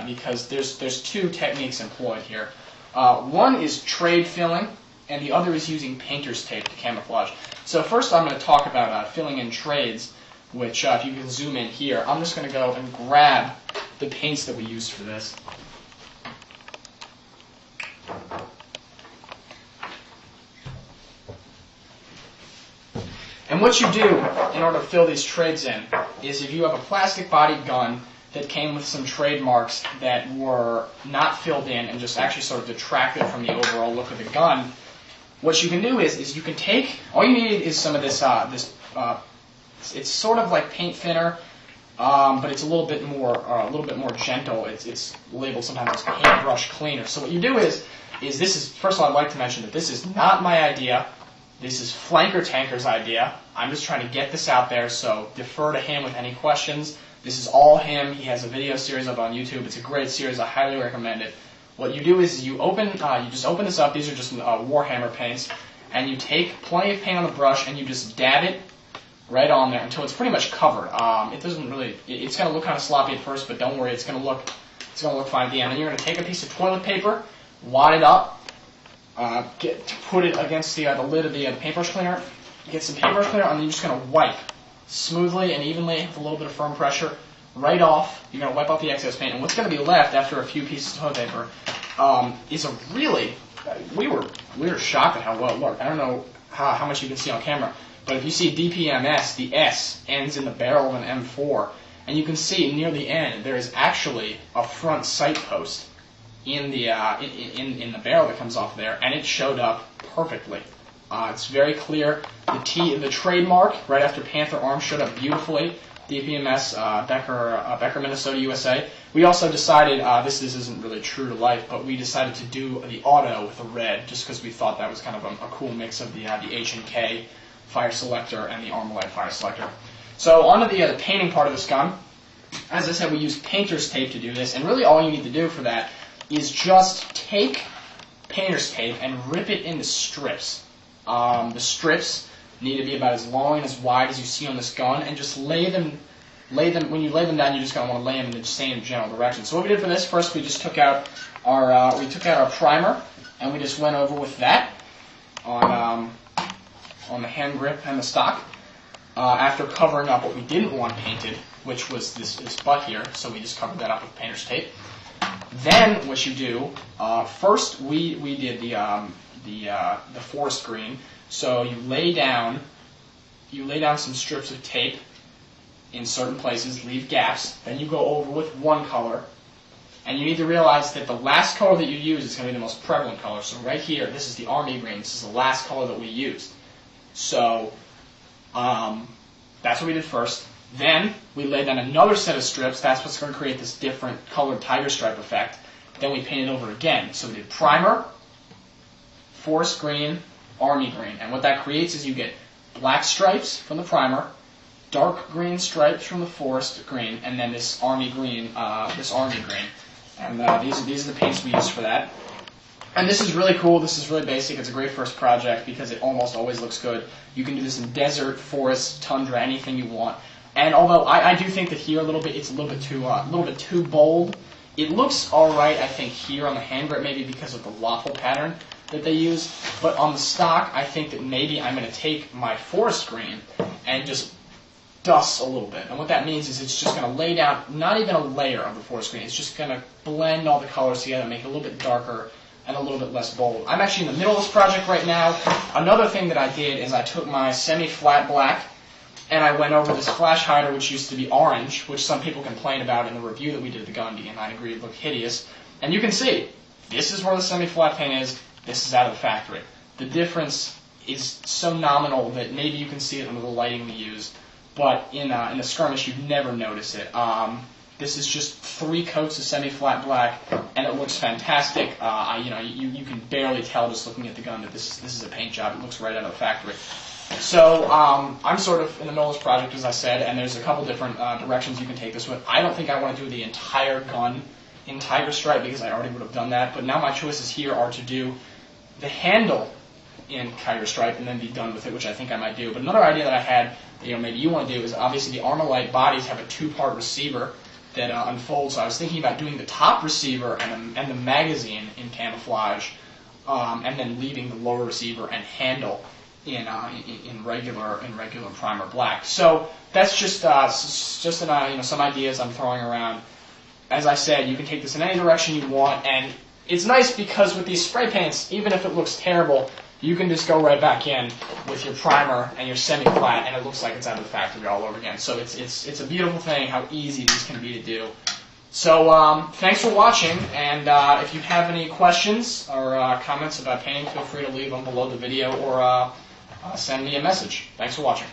because there's two techniques employed here. One is trade filling, and the other is using painter's tape to camouflage. So first I'm going to talk about filling in trades, which if you can zoom in here, I'm just going to go and grab the paints that we used for this. And what you do in order to fill these trades in is if you have a plastic bodied gun that came with some trademarks that were not filled in and just actually sort of detracted from the overall look of the gun, what you can do is you can take, all you need is some of this, it's sort of like paint thinner, but it's a little bit more gentle. It's labeled sometimes as paintbrush cleaner. So what you do is this is, first of all, I'd like to mention that this is not my idea. This is Flanker Tanker's idea. I'm just trying to get this out there, so defer to him with any questions. This is all him. He has a video series up on YouTube. It's a great series. I highly recommend it. What you do is you just open this up. These are just Warhammer paints, and you take plenty of paint on the brush and you just dab it right on there until it's pretty much covered. It doesn't really. It's going to look kind of sloppy at first, but don't worry. It's going to look fine at the end. And you're going to take a piece of toilet paper, wad it up. Put it against the lid of the paintbrush cleaner, get some paintbrush cleaner, and then you're just going to wipe smoothly and evenly with a little bit of firm pressure right off. You're going to wipe off the excess paint, and what's going to be left after a few pieces of toilet paper is a really, we were shocked at how well it worked. I don't know how much you can see on camera, but if you see DPMS, the S ends in the barrel of an M4, and you can see near the end there is actually a front sight post in the barrel that comes off there, and it showed up perfectly. It's very clear. The trademark right after Panther Arm showed up beautifully. DPMS, Becker, Minnesota, USA. We also decided, this isn't really true to life, but we decided to do the auto with the red just because we thought that was kind of a cool mix of the H&K fire selector and the Armalite fire selector. So on to the painting part of this gun. As I said, we use painter's tape to do this, and really all you need to do for that is just take painter's tape and rip it into strips. The strips need to be about as long and as wide as you see on this gun, and just lay them. When you lay them down, you just want to lay them in the same general direction. So what we did for this, first we just took out our primer, and we just went over with that on the hand grip and the stock. After covering up what we didn't want painted, which was this butt here, so we just covered that up with painter's tape. Then what you do, first we did the forest green. So you lay down some strips of tape in certain places, leave gaps. Then you go over with one color, and you need to realize that the last color that you use is going to be the most prevalent color. So right here, this is the army green. This is the last color that we used. So that's what we did first. Then we laid down another set of strips. That's what's going to create this different colored tiger stripe effect. Then we painted over again. So we did primer, forest green, army green. And what that creates is you get black stripes from the primer, dark green stripes from the forest green, and then this army green. And these are the paints we use for that. And this is really cool. This is really basic. It's a great first project because it almost always looks good. You can do this in desert, forest, tundra, anything you want. And although I do think that here it's a little bit too bold. It looks all right, I think, here on the hand grip, maybe because of the waffle pattern that they use. But on the stock, I think that maybe I'm going to take my forest green and just dust a little bit. And what that means is it's just going to lay down not even a layer of the forest green. It's just going to blend all the colors together, make it a little bit darker and a little bit less bold. I'm actually in the middle of this project right now. Another thing that I did is I took my semi-flat black and I went over this flash hider, which used to be orange, which some people complained about in the review that we did of the gun, and I agree it looked hideous. And you can see, this is where the semi-flat paint is, this is out of the factory. The difference is so nominal that maybe you can see it under the lighting we used, but in the skirmish you'd never notice it. This is just 3 coats of semi-flat black, and it looks fantastic. You can barely tell just looking at the gun that this is a paint job. It looks right out of the factory. So I'm sort of in the middle of this project, as I said, and there's a couple different directions you can take this with. I don't think I want to do the entire gun in Tiger Stripe because I already would have done that, but now my choices here are to do the handle in Tiger Stripe and then be done with it, which I think I might do. But another idea that I had, maybe you want to do, is obviously the Armalite bodies have a 2-part receiver. that unfolds. So I was thinking about doing the top receiver and the magazine in camouflage, and then leaving the lower receiver and handle in regular primer black. So that's just some ideas I'm throwing around. As I said, you can take this in any direction you want, and it's nice because with these spray paints, even if it looks terrible, you can just go right back in with your primer and your semi-flat, and it looks like it's out of the factory all over again. So it's a beautiful thing how easy these can be to do. So thanks for watching, and if you have any questions or comments about painting, feel free to leave them below the video or send me a message. Thanks for watching.